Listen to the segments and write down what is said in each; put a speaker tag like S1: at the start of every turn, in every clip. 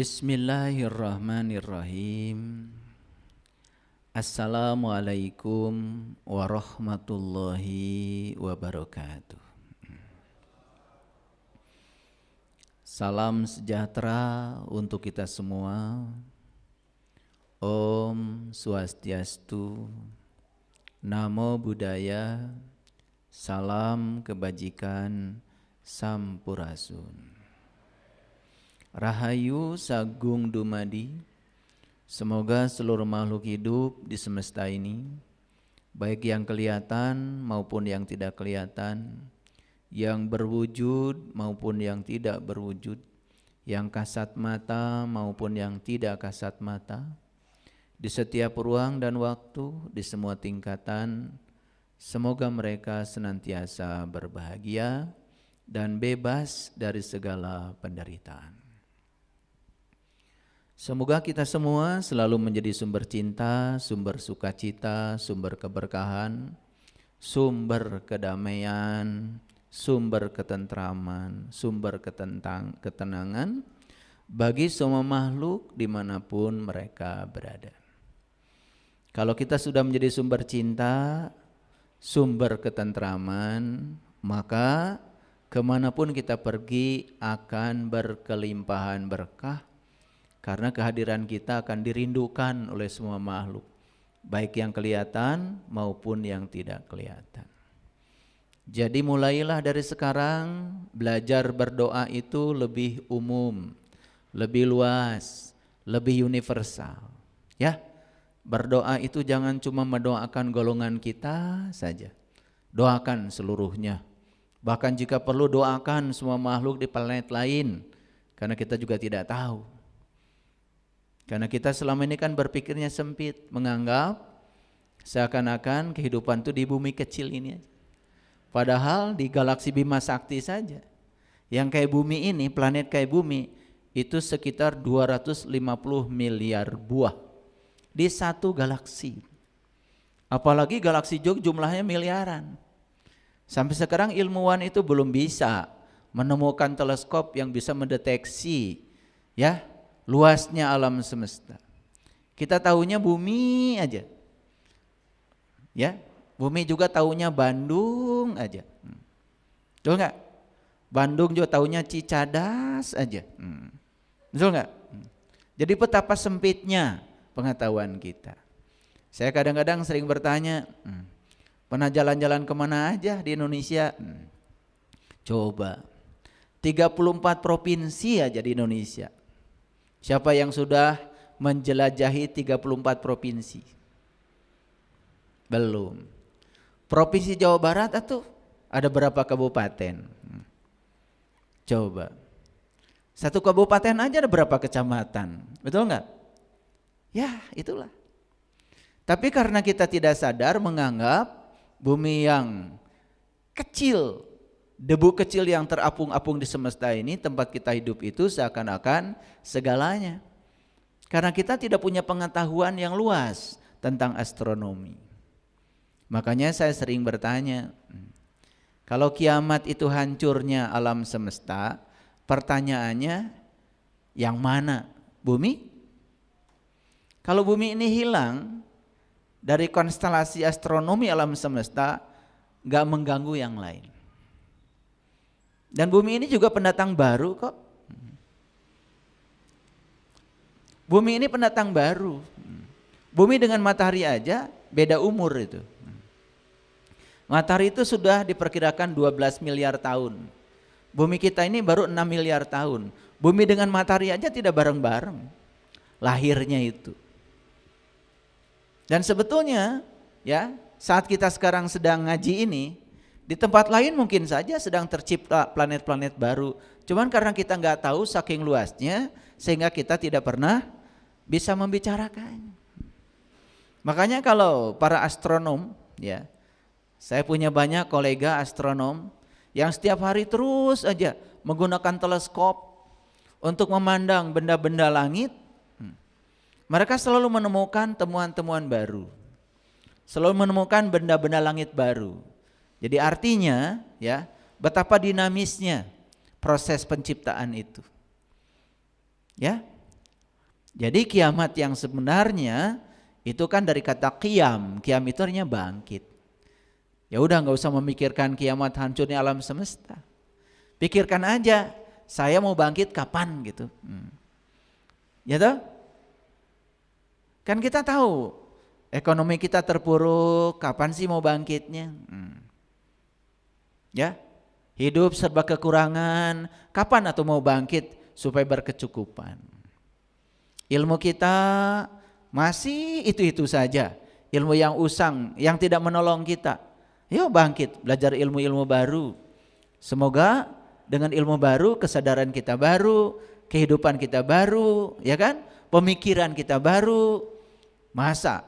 S1: Bismillahirrahmanirrahim. Assalamualaikum warahmatullahi wabarakatuh. Salam sejahtera untuk kita semua. Om Swastiastu, Namo Buddhaya, salam kebajikan, Sampurasun. Rahayu Sagung Dumadi. Semoga seluruh makhluk hidup di semesta ini, baik yang kelihatan maupun yang tidak kelihatan, yang berwujud maupun yang tidak berwujud, yang kasat mata maupun yang tidak kasat mata, di setiap ruang dan waktu, di semua tingkatan, semoga mereka senantiasa berbahagia dan bebas dari segala penderitaan. Semoga kita semua selalu menjadi sumber cinta, sumber sukacita, sumber keberkahan, sumber kedamaian, sumber ketentraman, sumber ketenangan bagi semua makhluk dimanapun mereka berada. Kalau kita sudah menjadi sumber cinta, sumber ketentraman, maka kemanapun kita pergi akan berkelimpahan berkah, karena kehadiran kita akan dirindukan oleh semua makhluk, baik yang kelihatan maupun yang tidak kelihatan. Jadi mulailah dari sekarang belajar berdoa itu lebih umum, lebih luas, lebih universal. Ya, berdoa itu jangan cuma mendoakan golongan kita saja, doakan seluruhnya. Bahkan jika perlu doakan semua makhluk di planet lain, karena kita juga tidak tahu. Karena kita selama ini kan berpikirnya sempit, menganggap seakan-akan kehidupan itu di bumi kecil ini aja. Padahal di galaksi Bima Sakti saja, yang kayak bumi ini, planet kayak bumi, itu sekitar 250 miliar buah di satu galaksi. Apalagi galaksi jumlahnya miliaran. Sampai sekarang ilmuwan itu belum bisa menemukan teleskop yang bisa mendeteksi ya luasnya alam semesta. Kita tahunya bumi aja. Ya, bumi juga tahunya Bandung aja. Betul enggak? Bandung juga tahunya Cicadas aja. Betul enggak? Jadi betapa sempitnya pengetahuan kita. Saya kadang-kadang sering bertanya, pernah jalan-jalan kemana aja di Indonesia? Coba, 34 provinsi aja di Indonesia. Siapa yang sudah menjelajahi 34 provinsi? Belum. Provinsi Jawa Barat itu ada berapa kabupaten? Coba. Satu kabupaten aja ada berapa kecamatan? Betul enggak? Ya, itulah. Tapi karena kita tidak sadar menganggap bumi yang kecil, debu kecil yang terapung-apung di semesta ini, tempat kita hidup itu seakan-akan segalanya. Karena kita tidak punya pengetahuan yang luas tentang astronomi. Makanya saya sering bertanya, kalau kiamat itu hancurnya alam semesta, pertanyaannya yang mana? Bumi? Kalau bumi ini hilang dari konstelasi astronomi alam semesta, gak mengganggu yang lain. Dan bumi ini juga pendatang baru kok. Bumi ini pendatang baru. Bumi dengan matahari aja beda umur itu. Matahari itu sudah diperkirakan 12 miliar tahun. Bumi kita ini baru 6 miliar tahun. Bumi dengan matahari aja tidak bareng-bareng lahirnya itu. Dan sebetulnya ya, saat kita sekarang sedang ngaji ini, di tempat lain mungkin saja sedang tercipta planet-planet baru. Cuman karena kita nggak tahu saking luasnya, sehingga kita tidak pernah bisa membicarakannya. Makanya kalau para astronom, ya, saya punya banyak kolega astronom yang setiap hari terus aja menggunakan teleskop untuk memandang benda-benda langit. Mereka selalu menemukan temuan-temuan baru, selalu menemukan benda-benda langit baru. Jadi artinya ya, betapa dinamisnya proses penciptaan itu. Ya. Jadi kiamat yang sebenarnya itu kan dari kata qiyam. Qiyam itu artinya bangkit. Ya udah, nggak usah memikirkan kiamat hancurnya alam semesta. Pikirkan aja, saya mau bangkit kapan gitu. Ya toh? Kan kita tahu ekonomi kita terpuruk, kapan sih mau bangkitnya? Ya, hidup serba kekurangan, kapan atau mau bangkit supaya berkecukupan? Ilmu kita masih itu-itu saja, ilmu yang usang, yang tidak menolong kita. Yuk bangkit, belajar ilmu-ilmu baru. Semoga dengan ilmu baru, kesadaran kita baru, kehidupan kita baru, ya kan? Pemikiran kita baru. Masa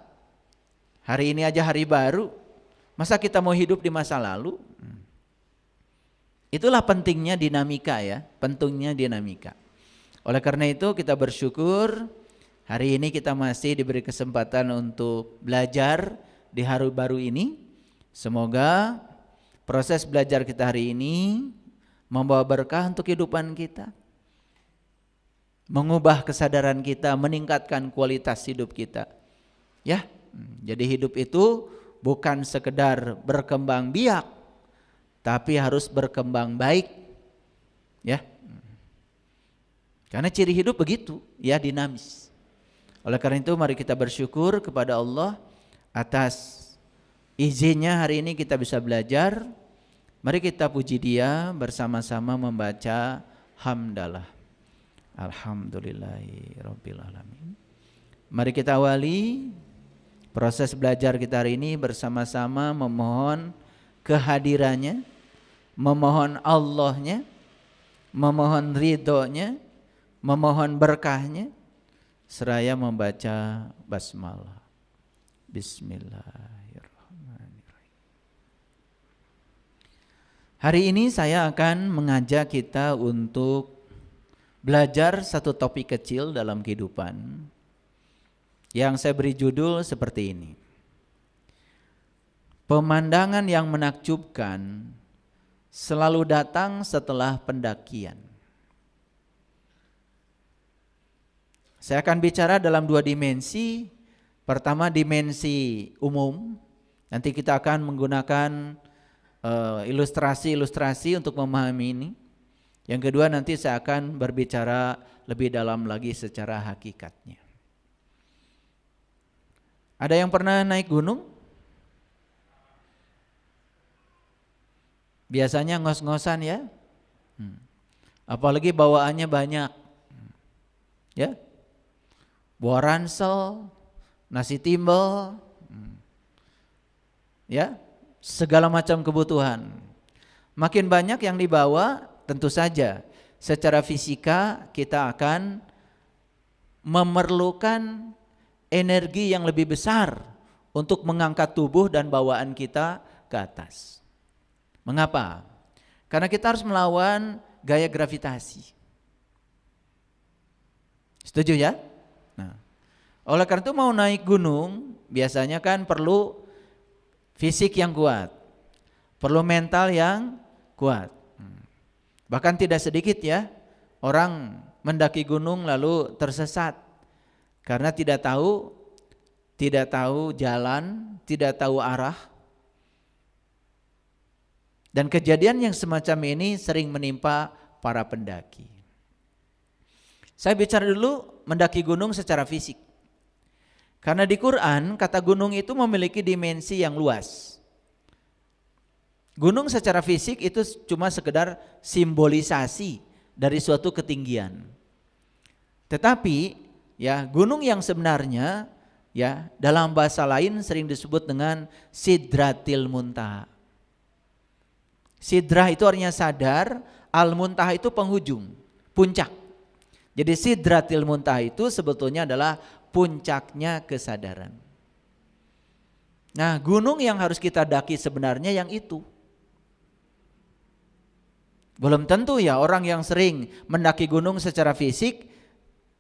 S1: hari ini aja hari baru, masa kita mau hidup di masa lalu? Itulah pentingnya dinamika ya, pentingnya dinamika. Oleh karena itu kita bersyukur hari ini kita masih diberi kesempatan untuk belajar di hari baru ini. Semoga proses belajar kita hari ini membawa berkah untuk kehidupan kita, mengubah kesadaran kita, meningkatkan kualitas hidup kita. Ya, jadi hidup itu bukan sekedar berkembang biak, tapi harus berkembang baik. Ya. Karena ciri hidup begitu, ya, dinamis. Oleh karena itu mari kita bersyukur kepada Allah atas izinnya hari ini kita bisa belajar. Mari kita puji Dia bersama-sama membaca hamdalah. Alhamdulillahirabbil alamin. Mari kita awali proses belajar kita hari ini bersama-sama memohon kehadirannya, memohon Allahnya, memohon ridhonya, memohon berkahnya, seraya membaca basmalah. Bismillahirrahmanirrahim. Hari ini saya akan mengajak kita untuk belajar satu topik kecil dalam kehidupan yang saya beri judul seperti ini. Pemandangan yang menakjubkan selalu datang setelah pendakian. Saya akan bicara dalam dua dimensi. Pertama dimensi umum, nanti kita akan menggunakan ilustrasi-ilustrasi untuk memahami ini. Yang kedua nanti saya akan berbicara lebih dalam lagi secara hakikatnya. Ada yang pernah naik gunung? Biasanya ngos-ngosan ya, apalagi bawaannya banyak, ya, bawa ransel, nasi timbel, ya, segala macam kebutuhan. Makin banyak yang dibawa, tentu saja secara fisika kita akan memerlukan energi yang lebih besar untuk mengangkat tubuh dan bawaan kita ke atas. Mengapa? Karena kita harus melawan gaya gravitasi. Setuju ya? Nah, oleh karena itu mau naik gunung biasanya kan perlu fisik yang kuat, perlu mental yang kuat. Bahkan tidak sedikit ya orang mendaki gunung lalu tersesat karena tidak tahu jalan, tidak tahu arah. Dan kejadian yang semacam ini sering menimpa para pendaki. Saya bicara dulu mendaki gunung secara fisik. Karena di Quran kata gunung itu memiliki dimensi yang luas. Gunung secara fisik itu cuma sekedar simbolisasi dari suatu ketinggian. Tetapi ya gunung yang sebenarnya ya dalam bahasa lain sering disebut dengan Sidratil Muntaha. Sidrah itu artinya sadar, al-muntaha itu penghujung, puncak. Jadi Sidratil Muntaha itu sebetulnya adalah puncaknya kesadaran. Nah, gunung yang harus kita daki sebenarnya yang itu. Belum tentu ya orang yang sering mendaki gunung secara fisik,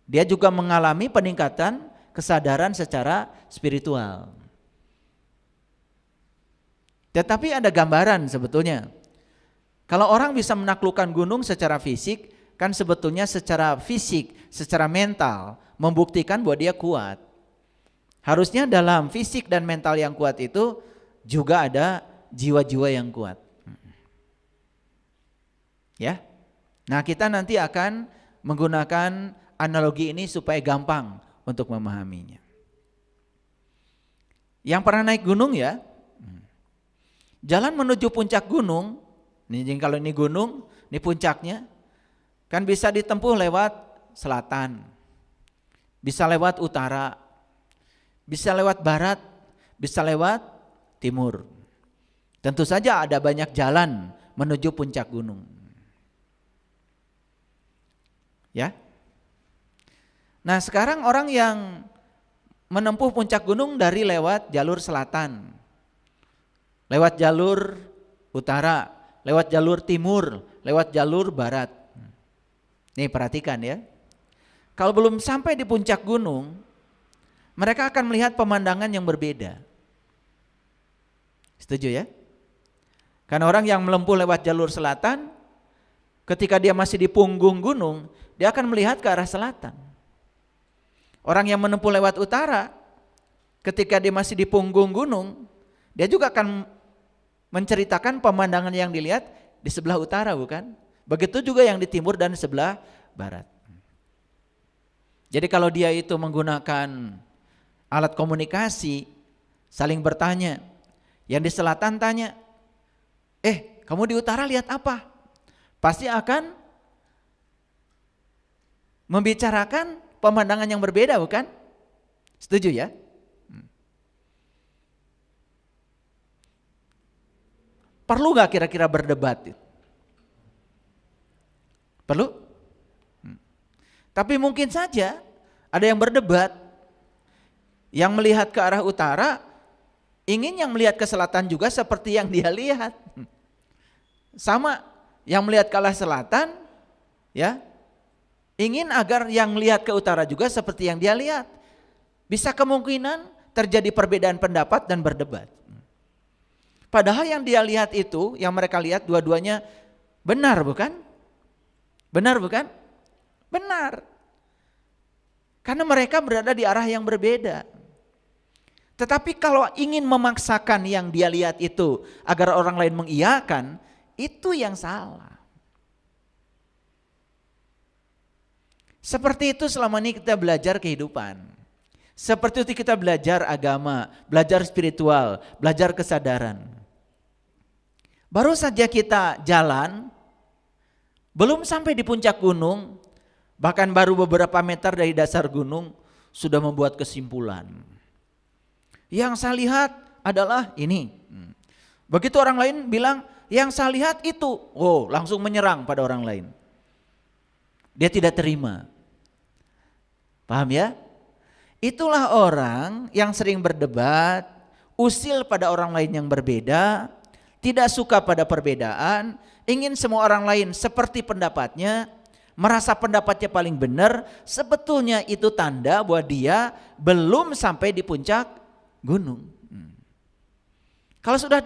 S1: dia juga mengalami peningkatan kesadaran secara spiritual. Tetapi ada gambaran sebetulnya. Kalau orang bisa menaklukkan gunung secara fisik, kan sebetulnya secara fisik, secara mental membuktikan bahwa dia kuat. Harusnya dalam fisik dan mental yang kuat itu juga ada jiwa-jiwa yang kuat. Ya. Nah, kita nanti akan menggunakan analogi ini supaya gampang untuk memahaminya. Yang pernah naik gunung ya, jalan menuju puncak gunung, nih kalau ini gunung, ini puncaknya, kan bisa ditempuh lewat selatan, bisa lewat utara, bisa lewat barat, bisa lewat timur. Tentu saja ada banyak jalan menuju puncak gunung. Ya. Nah, sekarang orang yang menempuh puncak gunung dari lewat jalur selatan, lewat jalur utara, lewat jalur timur, lewat jalur barat. Nih perhatikan ya. Kalau belum sampai di puncak gunung, mereka akan melihat pemandangan yang berbeda. Setuju ya? Karena orang yang menempuh lewat jalur selatan, ketika dia masih di punggung gunung, dia akan melihat ke arah selatan. Orang yang menempuh lewat utara, ketika dia masih di punggung gunung, dia juga akan menceritakan pemandangan yang dilihat di sebelah utara, bukan? Begitu juga yang di timur dan di sebelah barat. Jadi kalau dia itu menggunakan alat komunikasi, saling bertanya, yang di selatan tanya, kamu di utara lihat apa? Pasti akan membicarakan pemandangan yang berbeda, bukan? Setuju ya? Perlu gak kira-kira berdebat? Perlu? Tapi mungkin saja ada yang berdebat, yang melihat ke arah utara, ingin yang melihat ke selatan juga seperti yang dia lihat. Sama, yang melihat ke arah selatan, ya, ingin agar yang melihat ke utara juga seperti yang dia lihat. Bisa kemungkinan terjadi perbedaan pendapat dan berdebat. Padahal yang dia lihat itu, yang mereka lihat dua-duanya benar, bukan? Benar, bukan? Benar. Karena mereka berada di arah yang berbeda. Tetapi kalau ingin memaksakan yang dia lihat itu agar orang lain mengiyakan, itu yang salah. Seperti itu selama ini kita belajar kehidupan. Seperti itu kita belajar agama, belajar spiritual, belajar kesadaran. Baru saja kita jalan, belum sampai di puncak gunung, bahkan baru beberapa meter dari dasar gunung, sudah membuat kesimpulan. Yang saya lihat adalah ini. Begitu orang lain bilang, yang saya lihat itu, langsung menyerang pada orang lain. Dia tidak terima. Paham ya? Itulah orang yang sering berdebat, usil pada orang lain yang berbeda, tidak suka pada perbedaan, ingin semua orang lain seperti pendapatnya, merasa pendapatnya paling benar. Sebetulnya itu tanda bahwa dia belum sampai di puncak gunung. Kalau sudah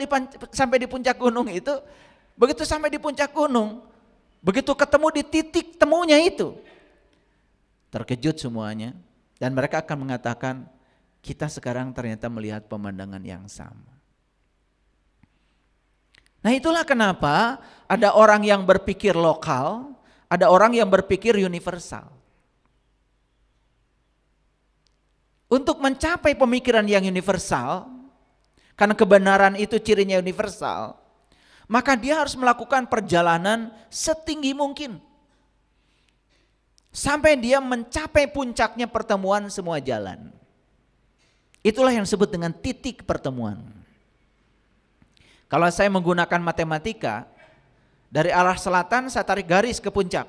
S1: sampai di puncak gunung itu, begitu sampai di puncak gunung, begitu ketemu di titik temunya itu, terkejut semuanya, dan mereka akan mengatakan, kita sekarang ternyata melihat pemandangan yang sama. Nah, itulah kenapa ada orang yang berpikir lokal, ada orang yang berpikir universal. Untuk mencapai pemikiran yang universal, karena kebenaran itu cirinya universal, maka dia harus melakukan perjalanan setinggi mungkin. Sampai dia mencapai puncaknya pertemuan semua jalan. Itulah yang disebut dengan titik pertemuan. Kalau saya menggunakan matematika, dari arah selatan saya tarik garis ke puncak.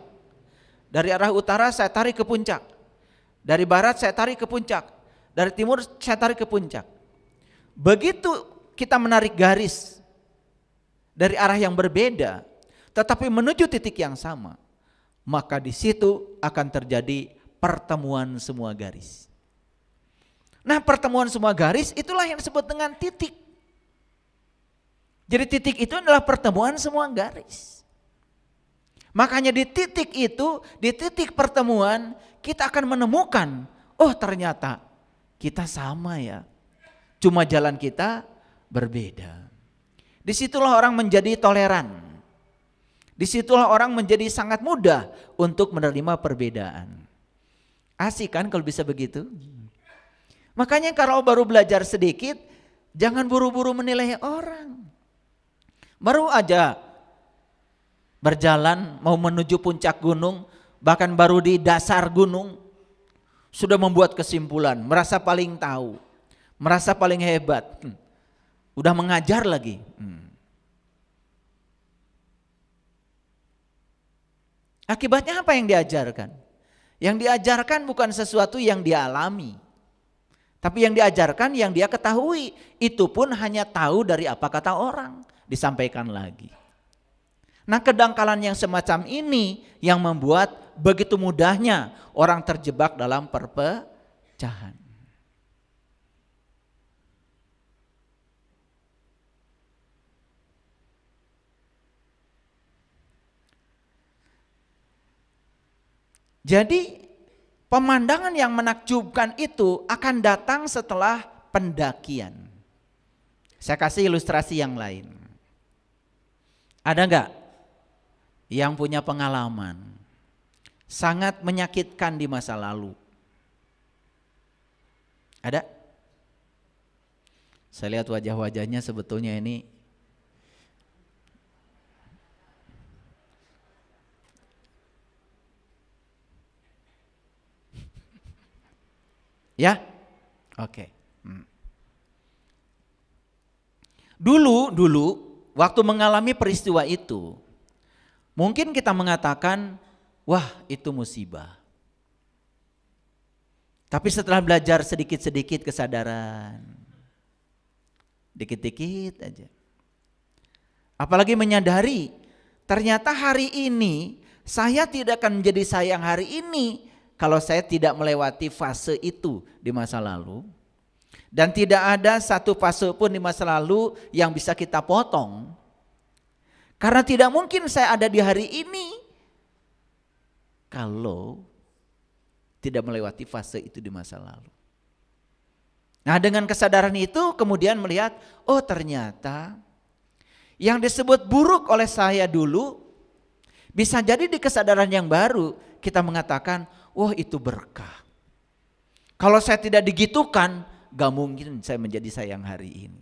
S1: Dari arah utara saya tarik ke puncak. Dari barat saya tarik ke puncak. Dari timur saya tarik ke puncak. Begitu kita menarik garis dari arah yang berbeda, tetapi menuju titik yang sama, maka di situ akan terjadi pertemuan semua garis. Nah, pertemuan semua garis itulah yang disebut dengan titik. Jadi titik itu adalah pertemuan semua garis. Makanya di titik itu, di titik pertemuan kita akan menemukan, oh ternyata kita sama ya. Cuma jalan kita berbeda. Disitulah orang menjadi toleran. Disitulah orang menjadi sangat mudah untuk menerima perbedaan. Asik kan kalau bisa begitu? Makanya kalau baru belajar sedikit, jangan buru-buru menilai orang. Baru aja berjalan mau menuju puncak gunung, bahkan baru di dasar gunung, sudah membuat kesimpulan, merasa paling tahu, merasa paling hebat, udah mengajar lagi. Akibatnya apa yang diajarkan? Yang diajarkan bukan sesuatu yang dia alami, tapi yang diajarkan yang dia ketahui, itu pun hanya tahu dari apa kata orang, disampaikan lagi. Nah, kedangkalan yang semacam ini yang membuat begitu mudahnya orang terjebak dalam perpecahan. Jadi pemandangan yang menakjubkan itu akan datang setelah pendakian. Saya kasih ilustrasi yang lain. Ada enggak yang punya pengalaman sangat menyakitkan di masa lalu? Ada? Saya lihat wajah-wajahnya sebetulnya ini ya? Oke. Dulu waktu mengalami peristiwa itu, mungkin kita mengatakan, wah itu musibah. Tapi setelah belajar sedikit-sedikit kesadaran, dikit-dikit aja. Apalagi menyadari, ternyata hari ini saya tidak akan menjadi saya yang hari ini kalau saya tidak melewati fase itu di masa lalu. Dan tidak ada satu fase pun di masa lalu yang bisa kita potong. Karena tidak mungkin saya ada di hari ini kalau tidak melewati fase itu di masa lalu. Nah, dengan kesadaran itu kemudian melihat, oh ternyata yang disebut buruk oleh saya dulu bisa jadi di kesadaran yang baru kita mengatakan, wah itu berkah. Kalau saya tidak digitukan, gak mungkin saya menjadi saya yang hari ini.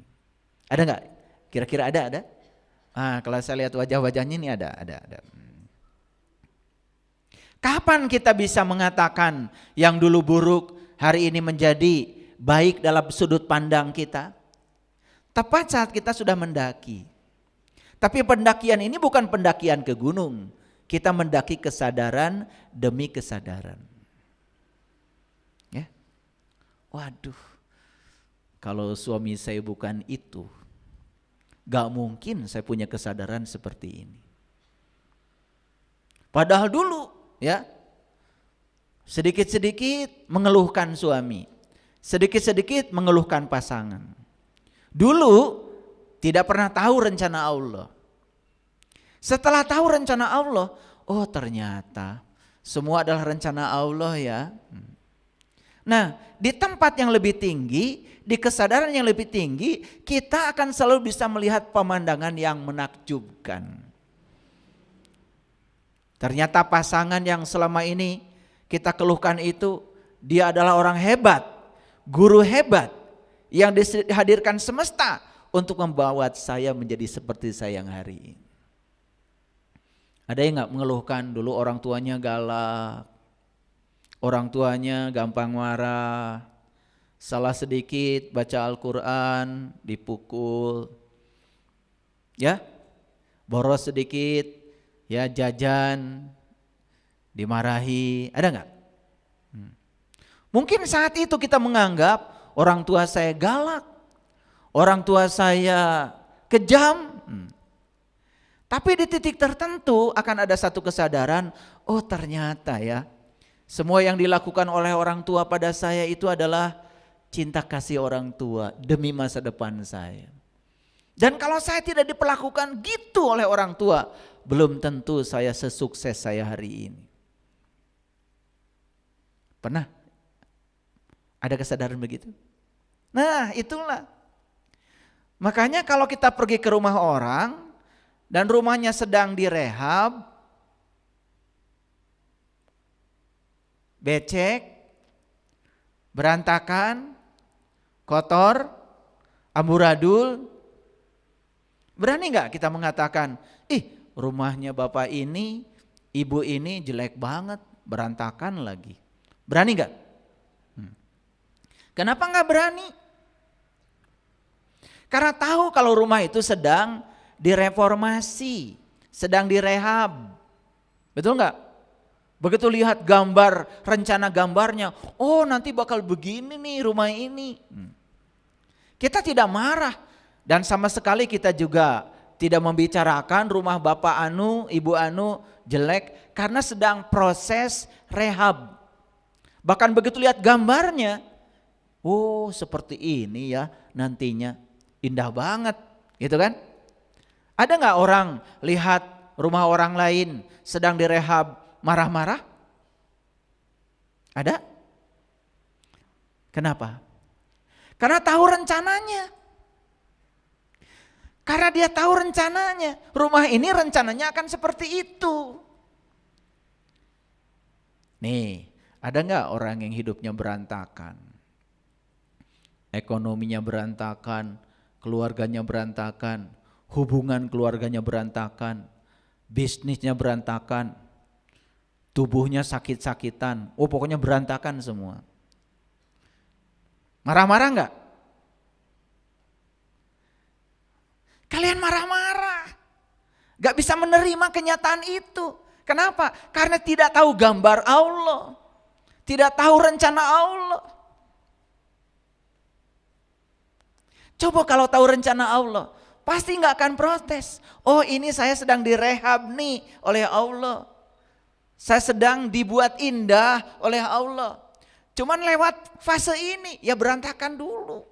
S1: Ada gak? Kira-kira ada? Ah, kalau saya lihat wajah-wajahnya ini ada. Kapan kita bisa mengatakan yang dulu buruk hari ini menjadi baik dalam sudut pandang kita? Tepat saat kita sudah mendaki. Tapi pendakian ini bukan pendakian ke gunung. Kita mendaki kesadaran demi kesadaran. Ya. Waduh. Kalau suami saya bukan itu, gak mungkin saya punya kesadaran seperti ini. Padahal dulu ya, sedikit-sedikit mengeluhkan suami, sedikit-sedikit mengeluhkan pasangan. Dulu tidak pernah tahu rencana Allah. Setelah tahu rencana Allah, oh ternyata semua adalah rencana Allah ya. Nah, di tempat yang lebih tinggi, di kesadaran yang lebih tinggi, kita akan selalu bisa melihat pemandangan yang menakjubkan. Ternyata pasangan yang selama ini kita keluhkan itu, dia adalah orang hebat, guru hebat, yang dihadirkan semesta untuk membawa saya menjadi seperti saya yang hari ini. Ada yang gak mengeluhkan dulu orang tuanya galak, orang tuanya gampang marah, salah sedikit baca Al-Quran dipukul, ya, boros sedikit, ya jajan dimarahi, ada nggak? Mungkin saat itu kita menganggap orang tua saya galak, orang tua saya kejam. Tapi di titik tertentu akan ada satu kesadaran, oh ternyata ya, semua yang dilakukan oleh orang tua pada saya itu adalah cinta kasih orang tua demi masa depan saya. Dan kalau saya tidak diperlakukan gitu oleh orang tua, belum tentu saya sesukses saya hari ini. Pernah ada kesadaran begitu? Nah, itulah. Makanya kalau kita pergi ke rumah orang dan rumahnya sedang direhab, becek, berantakan, kotor, amburadul, berani nggak kita mengatakan, rumahnya bapak ini, ibu ini jelek banget, berantakan lagi. Berani nggak? Kenapa nggak berani? Karena tahu kalau rumah itu sedang direformasi, sedang direhab. Betul nggak? Begitu lihat gambar, rencana gambarnya, oh nanti bakal begini nih rumah ini. Kita tidak marah dan sama sekali kita juga tidak membicarakan rumah bapak anu, ibu anu jelek karena sedang proses rehab. Bahkan begitu lihat gambarnya, oh seperti ini ya nantinya, indah banget gitu kan. Ada gak orang lihat rumah orang lain sedang direhab marah-marah? Ada? Kenapa? Karena tahu rencananya. Karena dia tahu rencananya, rumah ini rencananya akan seperti itu. Nih, ada gak orang yang hidupnya berantakan? Ekonominya berantakan, keluarganya berantakan, hubungan keluarganya berantakan, bisnisnya berantakan, tubuhnya sakit-sakitan, pokoknya berantakan semua. Marah-marah enggak? Kalian marah-marah, gak bisa menerima kenyataan itu. Kenapa? Karena tidak tahu gambar Allah, tidak tahu rencana Allah. Coba kalau tahu rencana Allah, pasti gak akan protes. Oh ini saya sedang direhab nih oleh Allah. Saya sedang dibuat indah oleh Allah. Cuman lewat fase ini ya berantakan dulu.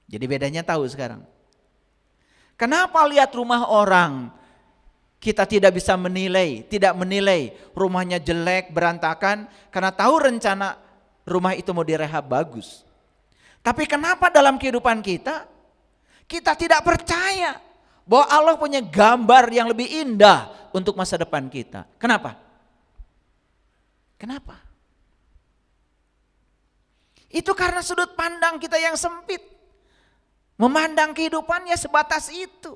S1: Jadi bedanya tahu sekarang. Kenapa lihat rumah orang kita tidak bisa menilai, tidak menilai rumahnya jelek, berantakan karena tahu rencana rumah itu mau direhab bagus. Tapi kenapa dalam kehidupan kita tidak percaya bahwa Allah punya gambar yang lebih indah untuk masa depan kita? Kenapa? Kenapa? Itu karena sudut pandang kita yang sempit. Memandang kehidupannya sebatas itu.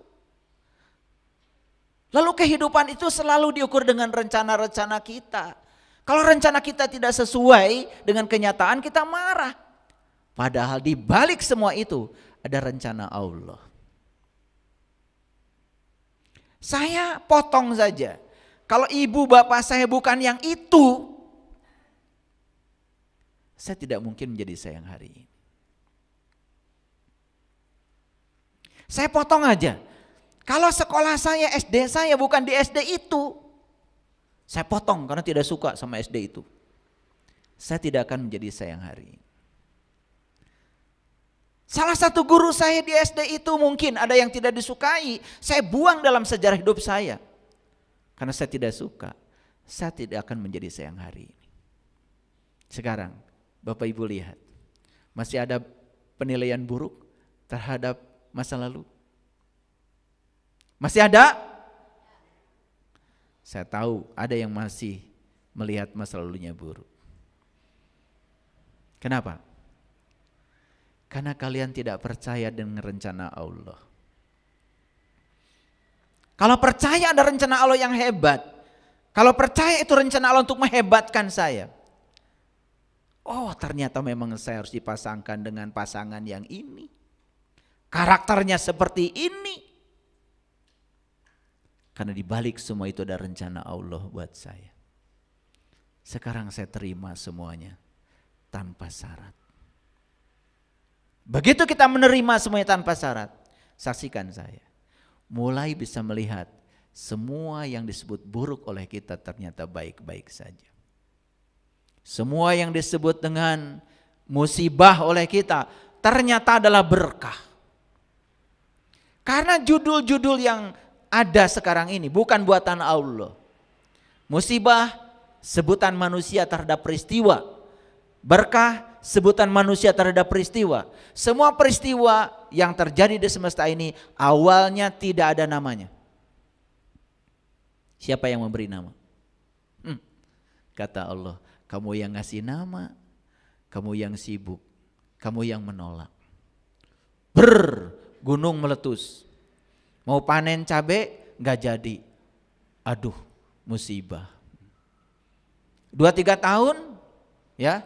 S1: Lalu kehidupan itu selalu diukur dengan rencana-rencana kita. Kalau rencana kita tidak sesuai dengan kenyataan, kita marah. Padahal di balik semua itu ada rencana Allah. Saya potong saja. Kalau ibu bapak saya bukan yang itu, saya tidak mungkin menjadi saya yang hari ini. Saya potong aja. Kalau sekolah saya, SD saya bukan di SD itu, saya potong karena tidak suka sama SD itu. Saya tidak akan menjadi saya yang hari ini. Salah satu guru saya di SD itu mungkin ada yang tidak disukai, saya buang dalam sejarah hidup saya. Karena saya tidak suka, saya tidak akan menjadi saya yang hari ini. Sekarang Bapak Ibu lihat, masih ada penilaian buruk terhadap masa lalu? Masih ada? Saya tahu ada yang masih melihat masa lalunya buruk. Kenapa? Karena kalian tidak percaya dengan rencana Allah. Kalau percaya ada rencana Allah yang hebat, kalau percaya itu rencana Allah untuk menghebatkan saya, oh ternyata memang saya harus dipasangkan dengan pasangan yang ini. Karakternya seperti ini. Karena di balik semua itu ada rencana Allah buat saya. Sekarang saya terima semuanya tanpa syarat. Begitu kita menerima semuanya tanpa syarat, saksikan saya, mulai bisa melihat semua yang disebut buruk oleh kita ternyata baik-baik saja. Semua yang disebut dengan musibah oleh kita ternyata adalah berkah. Karena judul-judul yang ada sekarang ini bukan buatan Allah. Musibah, sebutan manusia terhadap peristiwa. Berkah, sebutan manusia terhadap peristiwa. Semua peristiwa yang terjadi di semesta ini awalnya tidak ada namanya. Siapa yang memberi nama? Kata Allah, kamu yang ngasih nama, kamu yang sibuk, kamu yang menolak. Gunung meletus. Mau panen cabai gak jadi. Aduh, musibah. 2-3 tahun ya.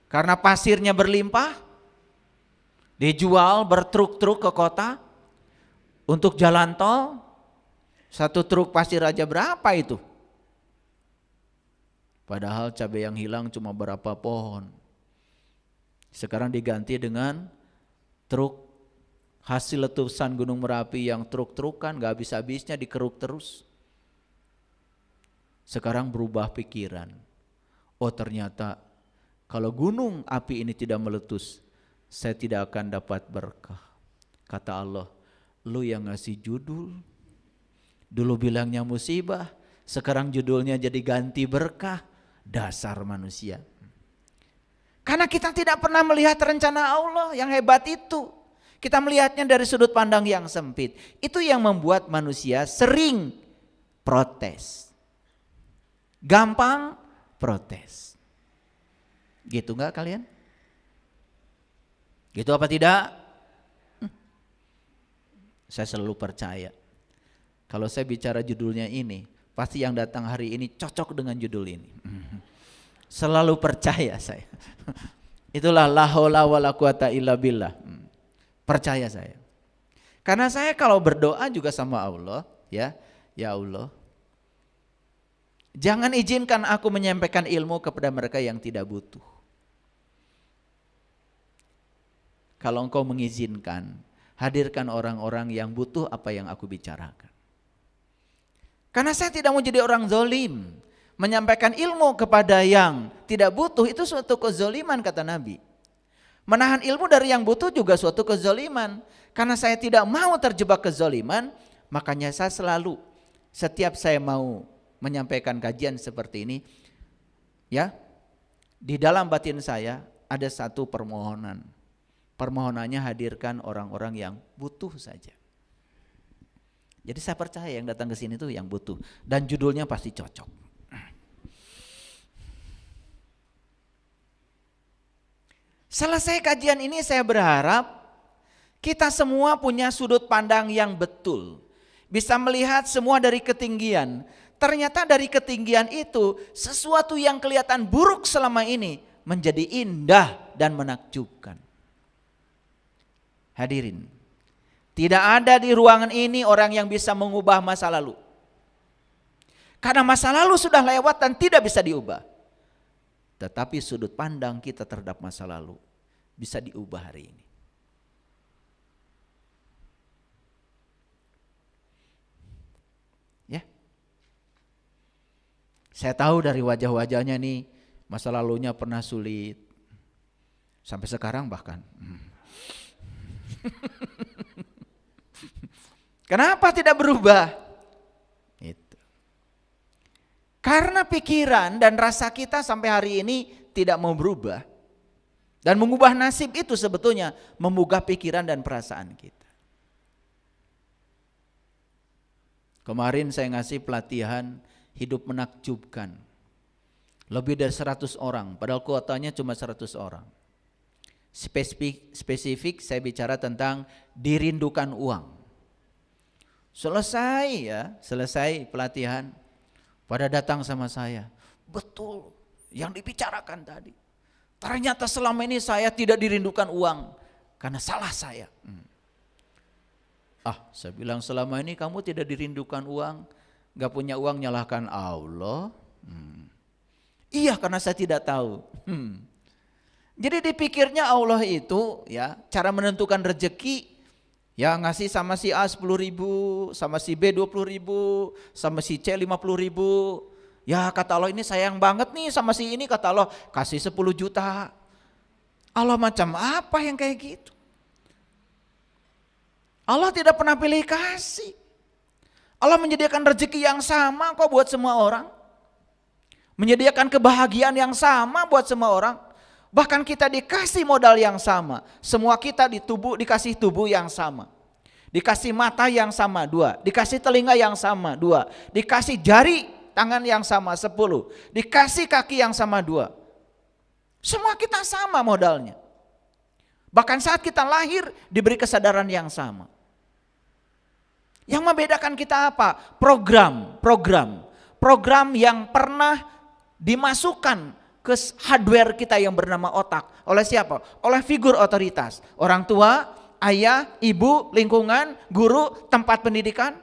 S1: Karena pasirnya berlimpah, dijual bertruk-truk ke kota untuk jalan tol. 1 truk pasir aja berapa itu? Padahal cabai yang hilang cuma berapa pohon. Sekarang diganti dengan truk hasil letusan Gunung Merapi yang truk-trukan gak habis-habisnya dikeruk terus. Sekarang berubah pikiran. Oh ternyata kalau gunung api ini tidak meletus, saya tidak akan dapat berkah. Kata Allah, lu yang ngasih judul. Dulu bilangnya musibah, sekarang judulnya jadi ganti berkah. Dasar manusia. Karena kita tidak pernah melihat rencana Allah yang hebat itu. Kita melihatnya dari sudut pandang yang sempit. Itu yang membuat manusia sering protes. Gampang protes. Gitu enggak kalian? Gitu apa tidak? Saya selalu percaya. Kalau saya bicara judulnya ini, pasti yang datang hari ini cocok dengan judul ini. Selalu percaya saya. Itulah la haula wala quwata illa billah. Percaya saya. Karena saya kalau berdoa juga sama Allah, ya Allah, jangan izinkan aku menyampaikan ilmu kepada mereka yang tidak butuh. Kalau engkau mengizinkan, hadirkan orang-orang yang butuh apa yang aku bicarakan. Karena saya tidak mau jadi orang zalim. Menyampaikan ilmu kepada yang tidak butuh itu suatu kezaliman kata Nabi. Menahan ilmu dari yang butuh juga suatu kezaliman. Karena saya tidak mau terjebak kezaliman, makanya saya selalu setiap saya mau menyampaikan kajian seperti ini, ya, di dalam batin saya ada satu permohonan. Permohonannya hadirkan orang-orang yang butuh saja. Jadi saya percaya yang datang ke sini tuh yang butuh dan judulnya pasti cocok. Selesai kajian ini saya berharap kita semua punya sudut pandang yang betul. Bisa melihat semua dari ketinggian. Ternyata dari ketinggian itu sesuatu yang kelihatan buruk selama ini menjadi indah dan menakjubkan. Hadirin, tidak ada di ruangan ini orang yang bisa mengubah masa lalu. Karena masa lalu sudah lewat dan tidak bisa diubah. Tetapi sudut pandang kita terhadap masa lalu bisa diubah hari ini. Ya. Saya tahu dari wajah-wajahnya nih masa lalunya pernah sulit. Sampai sekarang bahkan. Kenapa tidak berubah? Itu. Karena pikiran dan rasa kita sampai hari ini tidak mau berubah. Dan mengubah nasib itu sebetulnya memugah pikiran dan perasaan kita. Kemarin saya ngasih pelatihan hidup menakjubkan. Lebih dari 100 orang, padahal kuotanya cuma 100 orang. Spesifik saya bicara tentang dirindukan uang. Selesai pelatihan, pada datang sama saya. Betul yang dibicarakan tadi. Ternyata selama ini saya tidak dirindukan uang karena salah saya. Saya bilang selama ini kamu tidak dirindukan uang, gak punya uang nyalahkan Allah. Iya karena saya tidak tahu. Jadi dipikirnya Allah itu ya cara menentukan rezeki ya ngasih sama si A 10.000, sama si B 20.000, sama si C 50.000. Ya kata Allah ini sayang banget nih sama si ini, kata Allah kasih 10 juta. Allah macam apa yang kayak gitu? Allah tidak pernah pilih kasih. Allah menyediakan rezeki yang sama kok buat semua orang. Menyediakan kebahagiaan yang sama buat semua orang. Bahkan kita dikasih modal yang sama. Semua kita dikasih tubuh yang sama. Dikasih mata yang sama 2, dikasih telinga yang sama 2, dikasih jari tangan yang sama 10, dikasih kaki yang sama 2. Semua kita sama modalnya. Bahkan saat kita lahir diberi kesadaran yang sama. Yang membedakan kita apa? Program yang pernah dimasukkan ke hardware kita yang bernama otak. Oleh siapa? Oleh figur otoritas. Orang tua, ayah, ibu, lingkungan, guru, tempat pendidikan.